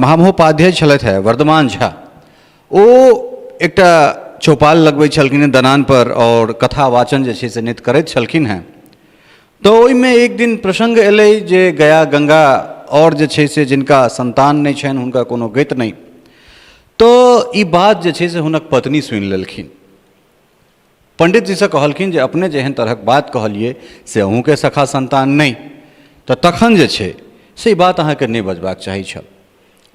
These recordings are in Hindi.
महामहोपाध्याय छलथि है वर्धमान झा, ओ एकटा चौपाल लगबै छलखिन दलान पर और कथा वाचन जे छै से नित करैत छलखिन हैं। तो ओहिमे एक दिन प्रसंग एलै जे गया गंगा और जे छै से जिनका संतान नहीं छनि हुनका कोनो गति नहीं। तो ई बात जे छै से हुनक पत्नी सुनि लेलखिन। पंडित जी से कहलखिन जे अपने जेहन तरहक बात कहलिए से अहूँके सखा संतान नहीं, तो तखन जे छै से ई बात अहाँके नहीं बजबाक चाही छल।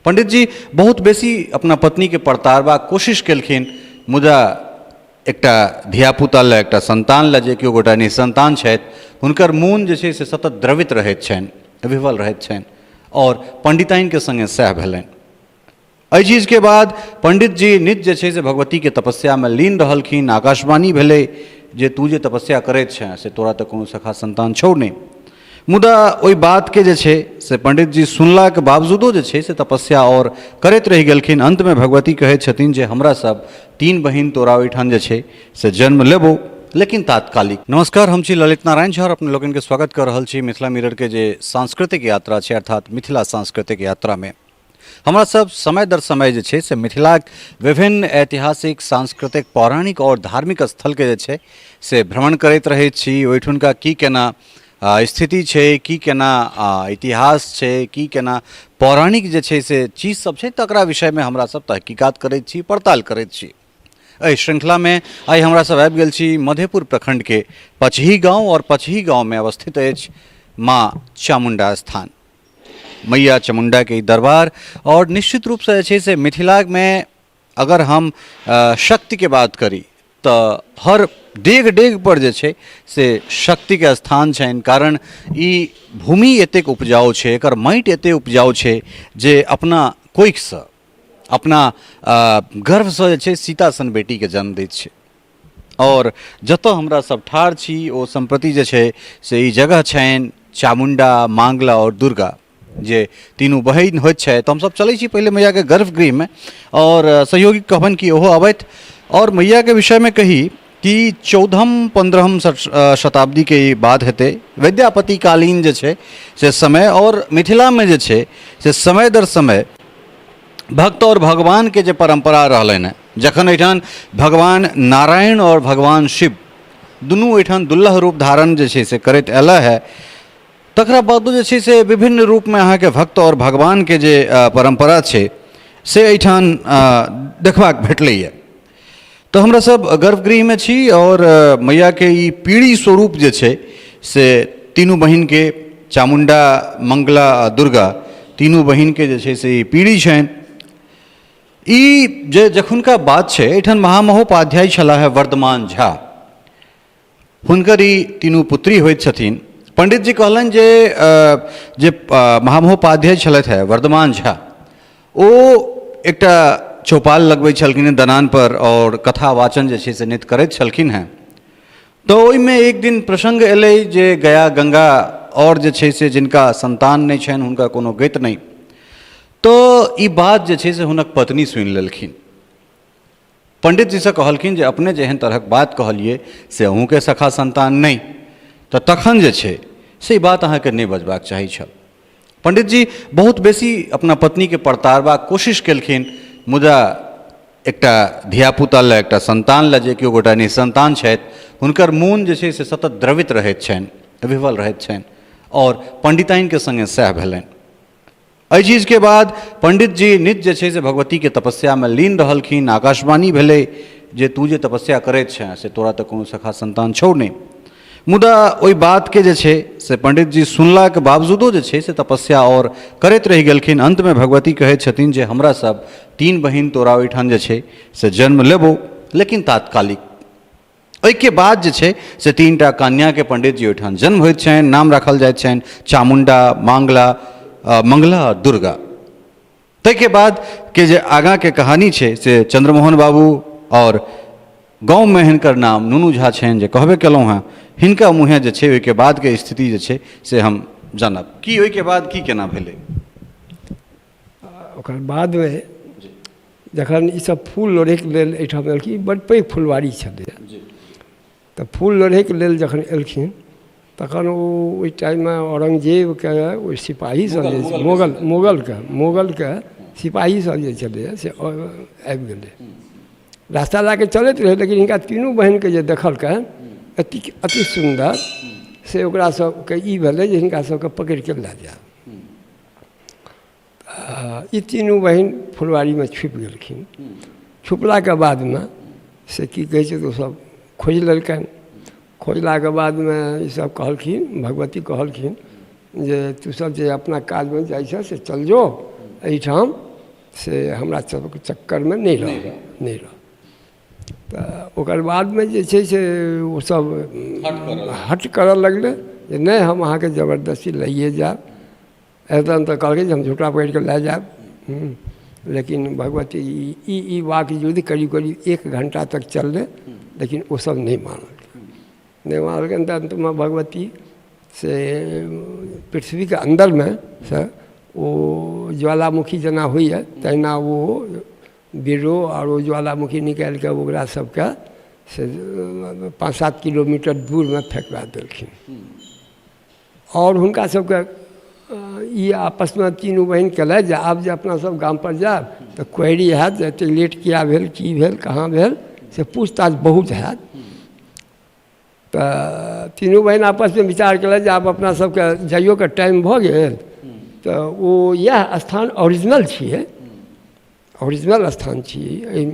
पंडित जी बहुत बेसी अपना पत्नी के परतारबाक कोशिश केलखिन, मुदा एकटा धियापुता लए एकटा संतान लए जे केओ गोटा निसंतान छथि हुनकर मोन जे छै से सतत द्रवित रहैत छनि, विवल रहैत छनि और पंडिताइन के संगे सएह भेलनि। एहि चीज के बाद पंडित जी नित जे छै से भगवती के तपस्या में लीन रहलखिन। आकाशवाणी भेलै जे तू जे तपस्या करैत छे से तोरा तऽ कोनो सखा संतान छौ नहीं। मुदा ओहि बात के जे छै से पंडित जी सुनला के बावजूदो जे छै से तपस्या और करैत रहि गेलखिन। अंत में भगवती कहैत छथिन जे हमरा सब 3 बहिन तोरा ओहिठाम जे छै से जन्म लेबो, लेकिन तात्कालिक। नमस्कार, हम छी ललित नारायण झा और अपने लोगन के स्वागत कर रहल छी मिथिला मिरर के जे सांस्कृतिक यात्रा छै अर्थात मिथिला सांस्कृतिक यात्रा में। हमरा सब समय दर समय जे छै से मिथिलाक विभिन्न ऐतिहासिक, सांस्कृतिक, पौराणिक और धार्मिक स्थल के जे छै से भ्रमण करैत रहैत छी। ओहिठुनका की केना स्थिति छै, की केना इतिहास छै, की केना पौराणिक जे छै से चीज सब छै, तकरा विषय में हमरा सब तहकीकात करैत छी, पड़ताल करैत छी। एहि श्रृंखला में आई हमरा सब आबि गेल छी मधेपुर प्रखंड के पचही गांव और पचही गांव में अवस्थित अछि माँ चामुंडा स्थान, मैया चामुंडा के दरबार। और निश्चित रूप से जे छै से मिथिला में अगर हम शक्ति के बात करी तो हर डेग डेग पर जे छै से शक्ति के स्थान छनि। कारण ई भूमि एतेक उपजाऊ छै, एकर माटि एतेक उपजाऊ छै जे अपना कोइख से, अपना गर्भ से जे छै सीता सन बेटी के जन्म दैत छै। और जतऽ हमरा सब ठाढ़ छी ओ संप्रति जे छै से ई जगह छनि चामुंडा, मांगला और दुर्गा जे तीनू बहिन होइत छै। तो हमसब चलै छी पहले मैया के गर्भगृह में और सहयोगी कहबन कि ओहो अबैत। और मैया के विषय में कही कि 14वीं-15वीं शताब्दी के बात हेतै, विद्यापति कालीन जे छै से समय। और मिथिला में जे छै से समय दर समय भक्त और भगवान के जे परंपरा रहलनि हैं, जखन एहिठाम भगवान नारायण और भगवान शिव दुनू एहिठाम दुल्लह रूप धारण जे छै से करैत अयला है, तकरा बादो जे छै से विभिन्न रूप में अहाँके भक्त और भगवान के जे परंपरा छै से एहिठाम देखबाक भेटलैए। तो हमरा सब गर्भगृह में छी और मैया के ई पीढ़ी स्वरूप जे छै से तीनू बहिन के, चामुंडा, मंगला आ दुर्गा, तीनू बहिन के जे छै से ई पीढ़ी छनि। ई जे जखुनका बात छै, एहिठाम महामहोपाध्याय छलाह है वर्धमान झा, हुनकर ई तीनू पुत्री होइत छथिन। पंडित जी कहलन जे महामहोपाध्याय छलथि है वर्धमान झा, ओ एकटा चौपाल लगबै छलखिन दलान पर और कथा वाचन जे छै से नित करैत छलखिन हैं। तो ओहिमे एक दिन प्रसंग एलै जे गया गंगा और जे छै से जिनका संतान नहीं छनि हुनका कोनो गति नहीं। तो ई बात जे छै से हुनक पत्नी सुनि लेलखिन। पंडित जी से कहलखिन जे अपने जेहन तरहक बात कहलिए से अहूँके सखा संतान नहीं, तो तखन जे छै से ई बात अहाँके नहीं बजबाक चाही छल। पंडित जी बहुत बेसी अपना पत्नी के परतारबाक कोशिश केलखिन, मुदा एकटा धियापुता लए एकटा संतान लए जे केओ गोटा निसंतान छथि हुनकर मोन जे छै से सतत द्रवित रहैत छनि, विवल रहैत छनि और पंडिताइन के संगे सएह भेलनि। एहि चीज के बाद पंडित जी नित जे छै से भगवती के तपस्या में लीन रहलखिन। आकाशवाणी भेलै जे तू जे तपस्या करैत छे से तोरा तऽ कोनो सखा संतान छौ नहीं। मुदा ओहि बात के जे छै से पंडित जी सुनला के बावजूदो जे छै से तपस्या और करैत रहि गेलखिन। अंत में भगवती कहैत छथिन जे हमरा सब 3 बहिन तोरा ओहिठाम जे छै से जन्म लेबो, लेकिन तात्कालिक। ओहिके बाद जे छै से 3टा कन्या के पंडित जी ओहिठाम जन्म होइत छनि, नाम राखल जाइत छनि चामुंडा, मांगला, मंगला और दुर्गा। ताहिके बाद के जे आगाँ के कहानी छै से चंद्रमोहन बाबू और गाँव में हिनकर नाम नुनू झा छनि जे कहबे केलहुँ हैं। हिनका मुँहे जे छै ओहिके बाद के स्थिति जे छै से हम जानब कि ओहिके बाद की केना भेलै। ओकर बाद में जखन ई सब फूल लोढ़ैके लेल एहिठाम एलखिन, बड़ पैघ फुलवारी छलै, तऽ फूल लोढ़ैके लेल जखन एलखिन तखन ओहि टाइम में औरंगजेब के ओहि सिपाही सब, मोगल के सिपाही सब जे छलै से आबि गेलै, रास्ता लए कऽ चलैत रहै, लेकिन हिनका तीनू बहिनके जे देखलकै अति सुन्दर से ओकरा सबके ई भेलै जे हिनका सबके पकड़ि कऽ लए जायब। ई तीनू बहिन फुलवारीमे छुपि गेलखिन। छुपलाके बादमे से की कहै छै तऽ सब खोजि लेलकनि। खोजलाके बादमे ईसब कहलखिन, भगवती कहलखिन जे तू सब जे अपना काजमे जाइ छऽ से चल जो, एहिठाम से हमरा सबके चक्करमे नहीं रह। तऽ ओकर बादमे जे छै से ओसब हट करऽ लगलै जे नहि हम अहाँके जबरदस्ती लइए जायब। एकदम तऽ कहलकै जे हम झूठा पकड़ि कऽ लए जायब। लेकिन भगवती ई वाक युद्ध करीब करीब 1 घंटा तक चललै, लेकिन ओ सब नहीं मानलकै। तऽ अंतमे भगवती से पृथ्वीके अन्दरमे से ओ ज्वालामुखी जेना होइए तहिना ओ बिरो और ओ ज्वालामुखी निकालि कऽ ओकरा सबके से 5-7 किलोमीटर दूरमे फेकबा देलखिन। और हुनका सबके ई आपसमे तीनू बहिन कहलथि जे आब जे अपना सब गाम पर जायब तऽ क्वेरी हैत जे एतेक लेट किया भेल, की भेल, कहाँ भेल, से पूछताछ बहुत हैत। तऽ तीनू बहिन आपसमे विचार केलथि जे आब अपना सबके जाइयोके टाइम भऽ गेल, तऽ ओ इएह स्थान ओरिजिनल छियै, ओरिजिनल स्थान छियै।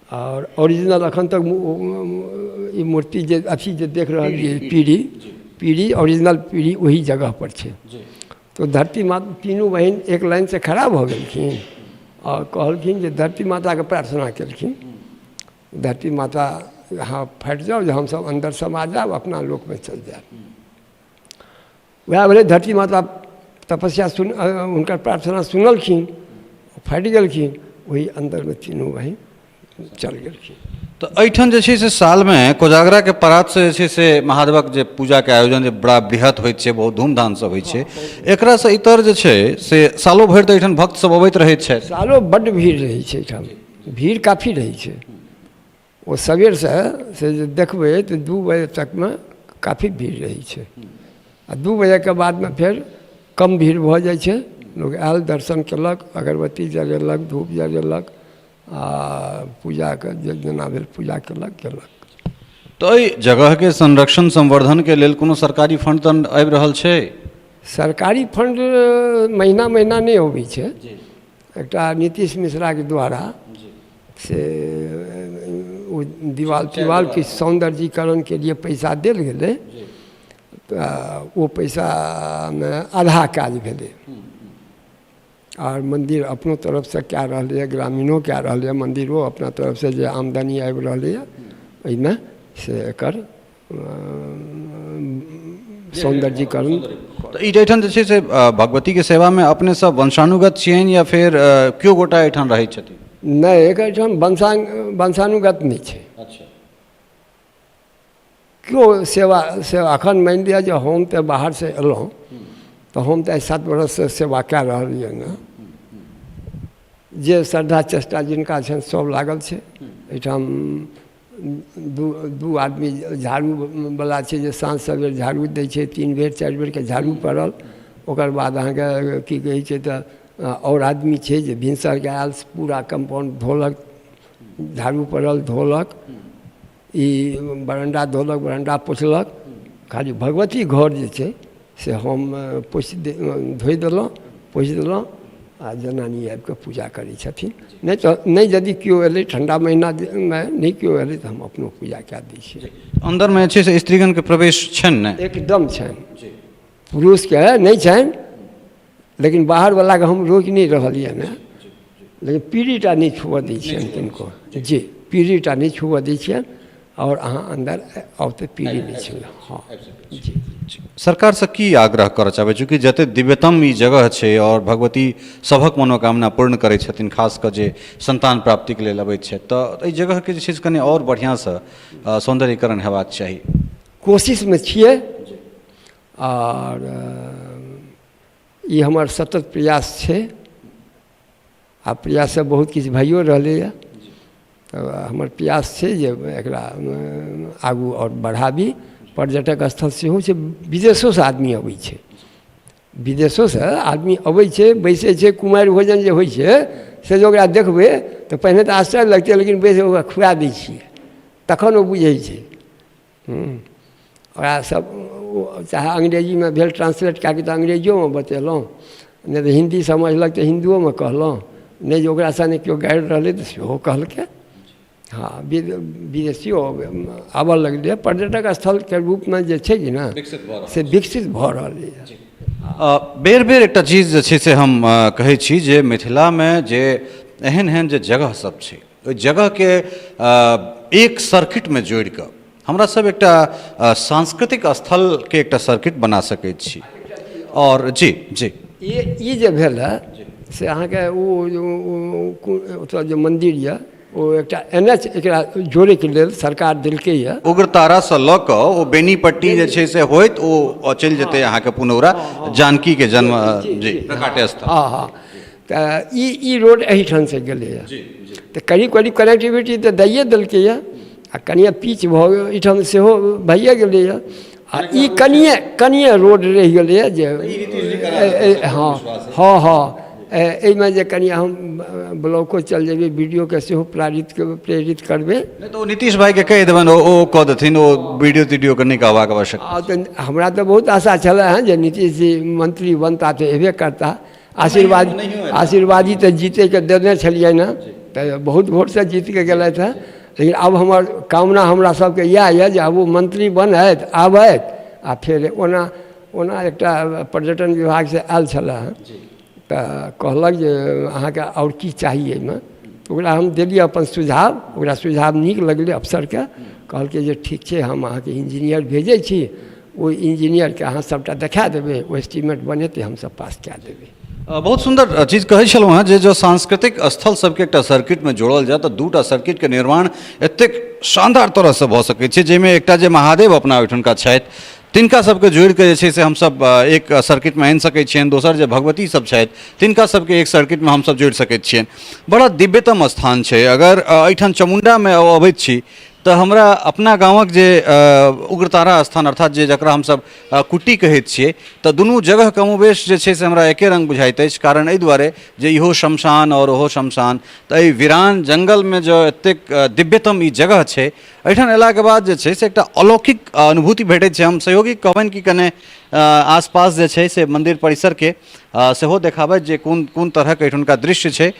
और ओरिजिनल एखन तक ई मूर्ति जे अथी जे देख रहलियै पीढ़ी ओरिजिनल पीढ़ी वही जगह पर छै। तो धरती माता तीनू बहिन एक लाइन से खड़ा भऽ गेलखिन और कहलखिन जे धरती माताके प्रार्थना केलखिन, धरती माता यहाँ फटि जाओ जे हमसब अंदर समा जाओ, अपना लोक में चल जाए। वह भेलै धरती माता तपस्या हुनकर प्रार्थना सुनलखिन, फटि गेलखिन, वही अंदर में तीनू बहिन चल गेलखिन। तो एहिठाम जे छै से सालमे कोजागरा के परात से जे छै से महादेवक जे पूजा के आयोजन जे बड़ा बृहत होइत छै, बहुत धूमधाम से होइ छै, एकरा से इतर जे छै से सालों भरि तऽ एहिठाम भक्त सब अबैत रहैत छै। सालों बड्ड भीड़ रहै छै एहिठाम, भीड़ काफी रहै छै। ओ सबेर से जे देखबै तऽ 2 बजे तकमे काफी भीड़ रहै छै, आ 2 बजेके बादमे फेर कम भीड़ भऽ जाइ छै। लोग आयल, दर्शन केलक, अगरबत्ती जलेलक, धूप जलेलक, आ पूजा के जेना भेल पूजा केलक। तो एहि जगह के संरक्षण संवर्धन के लेल कोनो सरकारी फंड तंड आबि रहल छै? सरकारी फंड महीना नहीं अबै छै। एकटा नीतीश मिश्रा के द्वारा से ओ दीवाल के सौंदर्यीकरण के लिए पैसा देल गेलै, तऽ ओ पैसा में आधा काज भेलै। और मंदिर अपनो तरफ से कए रहलै, ग्रामीणों कए रहलै, मंदिरो अपना तरफ से जे आमदनी आबि रहलै एहिमे से एकर सौंदर्यीकरण। तो एहिठाम जे छै से भगवती के सेवा में अपने सब वंशानुगत छियनि या फिर केओ गोटा एहिठाम रहै छथिन? नहीं, एहिठाम वंशानुगत नहीं छै। अच्छा, क्यों सेवा अखन मानि लिअ जे हम तऽ बाहर से एलहुँ, तऽ हम तऽ 7 बरस से सेवा कए रहलियै ने। जे श्रद्धा चेष्टा जिनका छनि सब लागल छै एहिठाम। 2 आदमी झाड़ू वाला छै जे साँझ सवेर झाड़ू दै छै, 3 बेर 4 बेर के झाड़ू पड़ल। ओकर बाद अहाँके की कहै छै तऽ और आदमी छै जे भिनसर के आयल, पूरा कंपाउंड धोलक, झाड़ू पड़ल धोलक, ई बरंडा धोलक, बरंडा पोछलक। खाली भगवती घर जे छै से हम धोइ देलहुँ, पोछि देलहुँ, आ जनानी आबि कऽ पूजा करै छथिन। नहीं यदि केओ एलै ठंडा महीना में, नहीं केओ एलै तऽ हम अपनो पूजा कए दै छियै। अंदर में छै से स्त्रीगण के प्रवेश छनि ने? एकदम छनि, पुरुष के नहीं छनि, लेकिन बाहर वाला के हम रोकि नहीं रहलियै ने। लेकिन पीढ़ीटा नहीं छुअ दै छियनि किनको, जी पीढ़ीटा नहीं छुअ दै छियनि। और अहाँ अंदर औते पीढ़ी नहीं छल। हाँ जी। सरकार से की आग्रह करऽ चाहबै, चूँकि जते दिव्यतम ई जगह छै और भगवती सभक मनोकामना पूर्ण करै छथिन, खास कऽ जे संतान प्राप्ति के लेल अबैत छथि, तऽ एहि जगह के जे छै से कनि और बढ़िआँ से सौंदर्यीकरण हेबाक चाही। कोशिश में छियै, और ई हमर सतत प्रयास छै, आ प्रयास से बहुत किछु भइयो रहलैए। तऽ हमर प्रयास छै जे एकरा आगू और बढ़ाबी। पर्यटक स्थल सेहो छै, विदेशों से आदमी अबै छै, विदेशों से आदमी अबै छै, बैसै छै, कुमारि भोजन जे होइ छै से जे ओकरा देखबै तऽ पहिने तऽ आश्चर्य लगतै, लेकिन बैसि ओकरा खुआ दै छियै तखन ओ बुझै छै। ओकरा सब चाहे अंग्रेजीमे भेल ट्रांसलेट कए कऽ तऽ अंग्रेजियोमे बतेलहुँ, नहीं तो हिंदी समझलक तो हिंदियों में कहलहुँ, नहीं जो ओकरा सामने केओ गाड़ि रहलै तऽ सेहो कहलकै। हाँ, विदेशियो आबऽ लगलै, पर्यटक स्थलके रूपमे जे छै कि ने से विकसित भऽ रहलैए। बेर बेर एकटा चीज जे छै से हम कहै छी जे मिथिलामे जे एहन एहन जे जगह सब छै, ओहि जगहके एक सर्किटमे जोड़ि कऽ हमरा सब एकटा सांस्कृतिक स्थलके एकटा सर्किट बना सकैत छी। और जी जी ये जे भेल है से अहाँके ओतऽ जे मन्दिर यऽ ओ एकटा NH एकरा जोड़ैके लेल सरकार देलकै यऽ। उग्रतारासँ लऽ कऽ ओ बेनीपट्टी जे छै से होइत ओ चलि जेतै अहाँके पुनौरा जानकीके जन्म जी प्रकाट्य स्थल। हाँ हाँ, तऽ ई रोड एहिठाम से गेलै यऽ, तऽ करीब करीब कनेक्टिविटी तऽ दैए देलकै यऽ, आ कनिए पीच भऽ गेल एहिठाम सेहो भइए गेलै यऽ, आ ई कनिए रोड रहि गेलैए जे हाँ हाँ हाँ एहिमे जे कनि हम ब्लॉको चल जेबै, वीडियोके सेहो प्रेरित करबै। नहीं तो नीतीश भाई के कहि देबनि ओ कऽ देथिन, ओ वीडियो तीडियो के नहि कहबाक आवश्यकता। तऽ हमरा तऽ बहुत आशा छलै हँ जे नीतीश जी मंत्री बनता तऽ हेबे करता, आशीर्वादी तऽ जीतैके देने छलियै ने, तऽ बहुत वोटसँ जीत के गेलथि हँ। लेकिन अब हमर कामना हमरा सबके इएह यऽ जे अब वो मंत्री बनैत आबैत आ फेर ओना एकटा पर्यटन विभाग से आयल छलै हँ, तऽ कहलक जे अहाँके आओर की चाही एहिमे, ओकरा हम देलियै अपन सुझाव, ओकरा सुझाव नीक लगलै अफसरके, कहलकै जे ठीक छै हम अहाँके इंजीनियर भेजै छी, ओहि इंजीनियरके अहाँ सबटा देखा देबै, ओ एस्टीमेट बनेतै हमसब पास कए देबै। बहुत सुंदर चीज कहै छलहुँ हेँ जे जो सांस्कृतिक स्थल सबके एकटा सर्किटमे जोड़ल जाय तऽ दूटा सर्किटके निर्माण एतेक शानदार तरहसँ भऽ सकैत छै, जाहिमे एकटा जे महादेव अपना ओहिठुनका छथि तिनका सबके जोड़ि कऽ जे छै से हमसब एक सर्किटमे आनि सकैत छियनि, दोसर जे भगवती सब छथि तिनका सबके एक सर्किटमे हमसब जोड़ि सकैत छियनि। बड़ा दिव्यतम स्थान छै। अगर एहिठाम चामुण्डामे अबैत छी तऽ हमरा अपना गाँवक जे उग्रतारा स्थान अर्थात जे जकरा हमसब कुट्टी कहैत छियै, तऽ दुनू जगह कमोबेश जे छै से हमरा एके रङ्ग बुझाइत अछि। कारण एहि दुआरे जे इहो शमशान और ओहो शमशान, तऽ एहि वीरान जङ्गलमे जो एतेक दिव्यतम ई जगह छै, एहिठाम अयलाके बाद जे छै से एकटा अलौकिक अनुभूति भेटैत छै। हम सहयोगी कहबनि कि कने आसपास जे छै से मन्दिर परिसरके सेहो देखाबथि जे कोन तरहक एहिठुनका दृश्य छै।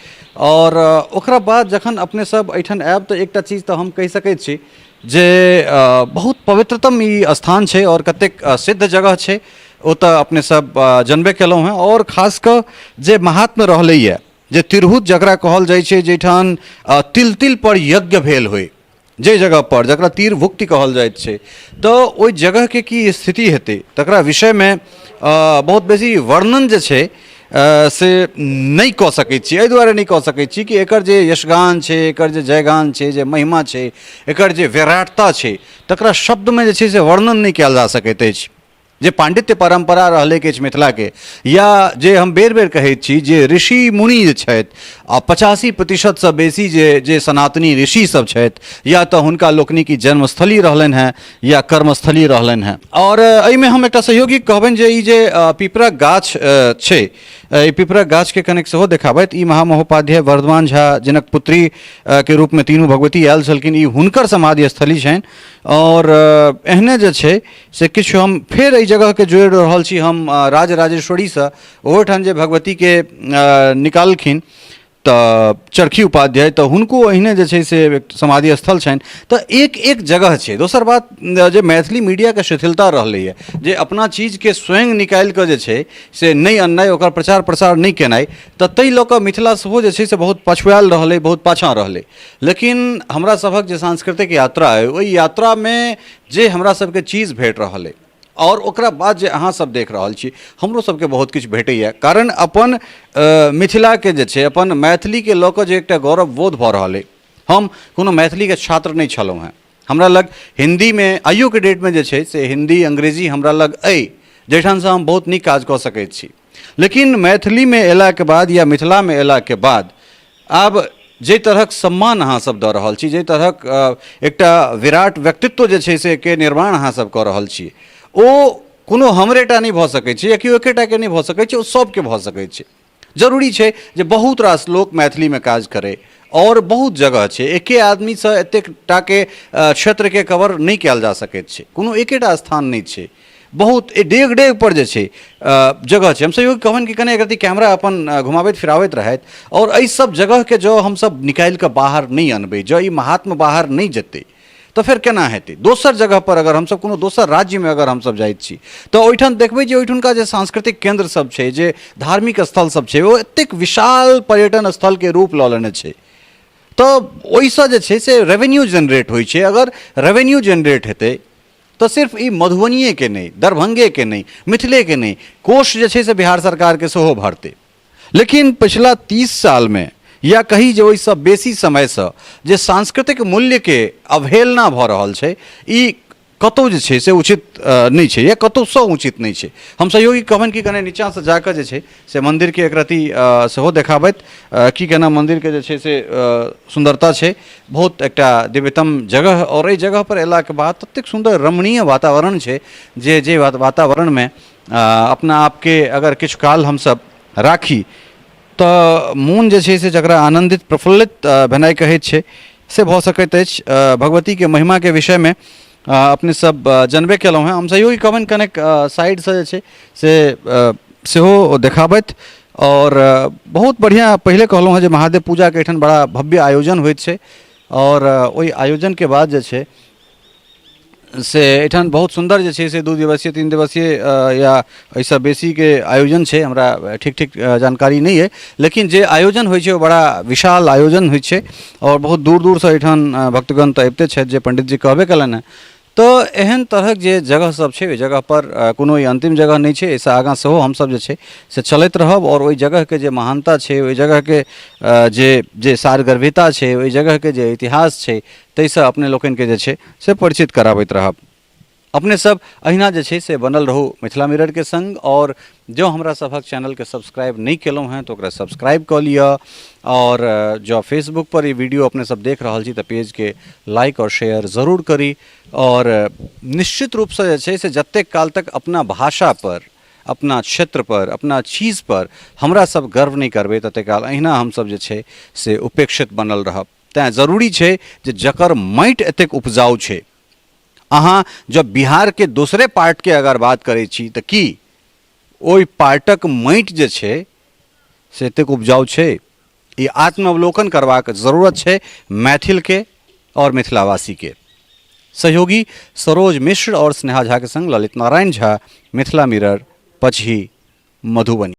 और ओकरा बाद जखन अपने सब एहिठाम आयब तऽ एकटा चीज तऽ हम कहि सकैत छी जे बहुत पवित्रतम ई स्थान छै और कतेक सिद्ध जगह छै, ओ तऽ अपने सब जनबे केलहुँ हैं। और खास कऽ जे महात्म्य रहलैए, जे तिरहुत जकरा कहल जाइ छै, जाहिठाम तिल तिल पर यज्ञ भेल होय, जे जगह पर जकरा तीर भुक्ति कहल जाइत छै, तऽ ओहि जगहके की स्थिति हेतै तकरा विषयमे बहुत बेसी वर्णन जे छै से नहीं कऽ सकैत छी। एहि दुआरे नहीं कऽ सकैत छी कि एकर जे यशगान छै, एकर जे जयगान छै, जे महिमा छै, एकर जे विराटता छै, तकरा शब्दमे जे छै से वर्णन नहीं कयल जा सकैत अछि। जे पांडित्य परंपरा रहलै किछु मिथिलाके, या जे हम बेर बेर कहैत छी जे ऋषि मुनि जे छथि आ 85% बेसी जे सनातनी ऋषि सब छथि, या तऽ हुनका लोकनिक जन्मस्थली रहलनि हैं या कर्मस्थली रहलनि हैं। और एहिमे हम एकटा सहयोगी कहबनि जे ई जे पिपरक गाछ छै, ई पिपरक गाछके कनेक सेहो देखाबथि। ई महामहोपाध्याय वर्धमान झा जिनक पुत्री के रूपमे तीनू भगवती आयल छलखिन, ई हुनकर समाधि स्थली छनि। और एहने जे छै से किछु हम फेर एहि जगहके जोड़ि रहल छी हम राजराजेश्वरीसँ, ओहोठाम जे भगवतीके निकालखिन तऽ चरखी उपाध्याय, तऽ हुनको एहने जे छै से समाधि स्थल छनि। तऽ एक एक जगह छै। दोसर बात जे मैथिली मीडियाके शिथिलता रहलैए, जे अपना चीजके स्वयं निकालि कऽ जे छै से नहि अननाइ, ओकर प्रचार प्रसार नहीं केनाइ, तऽ ताहि लऽ कऽ मिथिला सेहो जे छै से बहुत पछुआएल रहलै, बहुत पाछाँ रहलै। लेकिन हमरा सभक जे सांस्कृतिक यात्रा अइ, ओहि यात्रामे जे हमरा सबके चीज भेट रहल अइ, और ओकरा बाद जे अहाँ सब देख रहल छी, हमरो सबके बहुत किछु भेटैए। कारण अपन मिथिलाके जे छै, अपन मैथिलीके लऽ कऽ जे एकटा गौरव बोध भऽ रहल अइ। हम कोनो मैथिलीके छात्र नहीं छलहुँ हैं, हमरा लग हिंदीमे आइयोके डेटमे जे छै से हिंदी अंग्रेजी हमरा लग अइ, जाहिठामसँ हम बहुत नीक काज कऽ सकैत छी। लेकिन मैथिलीमे अयलाके बाद या मिथिलामे अयलाके बाद आब जे तरहक सम्मान अहाँ सब दऽ रहल छी, जे तरहक एकटा विराट व्यक्तित्व जे छै से के निर्माण अहाँ सब कऽ रहल छी, ओ कोनो हमरेटा नहीं भऽ सकै छै या केओ एकेटा के नहीं भऽ सकै छै, ओ सबके भऽ सकै छै। जरूरी छै जे बहुत रास लोक मैथिलीमे काज करे और बहुत जगह छै, एके आदमीसँ एतेकटा के क्षेत्रके कवर नहीं कयल जा सकैत छै, कोनो एकेटा स्थान नहीं छै, बहुत डेग डेग पर जे छै जगह छै। हम सहयोगी कहन कि कने एक कैमरा अपन घुमाबैत फिराबैत रहैत और एहि सब जगह के जो हमसब निकालि कऽ बाहर नहीं अनबै, जो ई महात्मा बाहर नहीं जेतै तो फिर केना हेतै। दोसर जगह पर अगर हमसब कोनो दोसर राज्य में अगर हमसब जाइत छी तो ओहिठाम देखबै जे ओहिठुनका जे सांस्कृतिक केंद्र सब छै, जे धार्मिक स्थल सब छै, ओ एतेक विशाल पर्यटन स्थल के रूप लऽ लेने छै। तो ओहिसँ जे छै से रेवेन्यू जनरेट होइ छै। अगर रेवेन्यू जनरेट हेतै तो सिर्फ ई मधुबनिए के नहीं, दरभंगे के नहीं, मिथिले के नहीं, कोष जे छै से बिहार सरकार के सेहो भरतै। लेकिन पिछला 30 साल में या कही जे ओहिसँ बेसी समय से जे सांस्कृतिक मूल्य के अवहेलना भऽ रहल छै, ई कतौ जे छै से उचित नहीं छै या कतौसँ उचित नहीं छै। हम सहयोगी कहबनि कि कने नीचाँ से जाकऽ जे छै से मंदिर के एक रति सेहो देखाबैत कि केना मंदिर के जे छै से सुंदरता छै, बहुत एकटा दिव्यतम जगह, और एहि जगह पर अयला के बाद ततेक सुंदर रमणीय वातावरण छै जे वातावरण में अपना आप के अगर किछु काल हमसब राखी तो मोन जे छै से जकरा आनंदित प्रफुल्लित भेनाइ कहैत छै से भऽ सकैत अछि। भगवती के महिमा के विषय में अपने सब जनबे केलहुँ हैं। हम सहयोगी कहबनि कनेक साइड से जे छै से सेहो देखाबैत, और बहुत बढ़िया पहले कहलहुँ हैं जे महादेव पूजा के एहिठाम बड़ा भव्य आयोजन होइत छै, और ओहि आयोजन के बाद जे छै से एठान बहुत सुंदर जे छै से 2 दिवसीय 3 दिवसीय या ऐसा बेसी के आयोजन छै, हमरा ठीक ठीक जानकारी नहीं है, लेकिन जे आयोजन होइ छै वो बड़ा विशाल आयोजन होइ छै और बहुत दूर दूर से एठान भक्तगण तऽ अबिते छथि, जे पंडित जी कहबे कलन हैं। तो एहन तरहक जे जगह सब छै, ओहि जगह पर कोनो अंतिम जगह नहीं छै, एहिसँ आगाँ सेहो हमसब जे छै से चलैत रहब, और ओहि जगह के जे महानता छै, ओहि जगह के जे सारगर्भिता छै, ओहि जगह के जे इतिहास छै, ताहिसँ अपने लोकनि के जे छै से परिचित कराबैत रहब। अपने सब अहिना जे छै से बनल रहू मिथिला मिरर के संग, और जो हमरा सभक चैनल के सब्सक्राइब नहीं केलहुँ हैं तो ओकरा सब्सक्राइब कऽ लिअ, और जो फेसबुक पर ये वीडियो अपने सब देख रहल छी तो पेज के लाइक और शेयर जरूर करी, और निश्चित रूप से जे छै से जतेक काल तक अपना भाषा पर, अपना क्षेत्र पर, अपना चीज़ पर हमरा सब गर्व नहीं करबै, ततेक काल अहिना हमसब जे छै से उपेक्षित बनल रहब। तेँ जरूरी छै जे जकर माटि एतेक उपजाऊ छै, अहाँ जब बिहार के दूसरे पार्ट के अगर बात करै छी तऽ की ओहि पार्टक माटि जे छै से एतेक उपजाऊ छै? ई आत्मावलोकन करबाक जरूरत छै मैथिल के और मिथिलावासी के। सहयोगी सरोज मिश्र और स्नेहा झा के संग ललित नारायण झा, मिथिला मिरर, पचही, मधुबनी।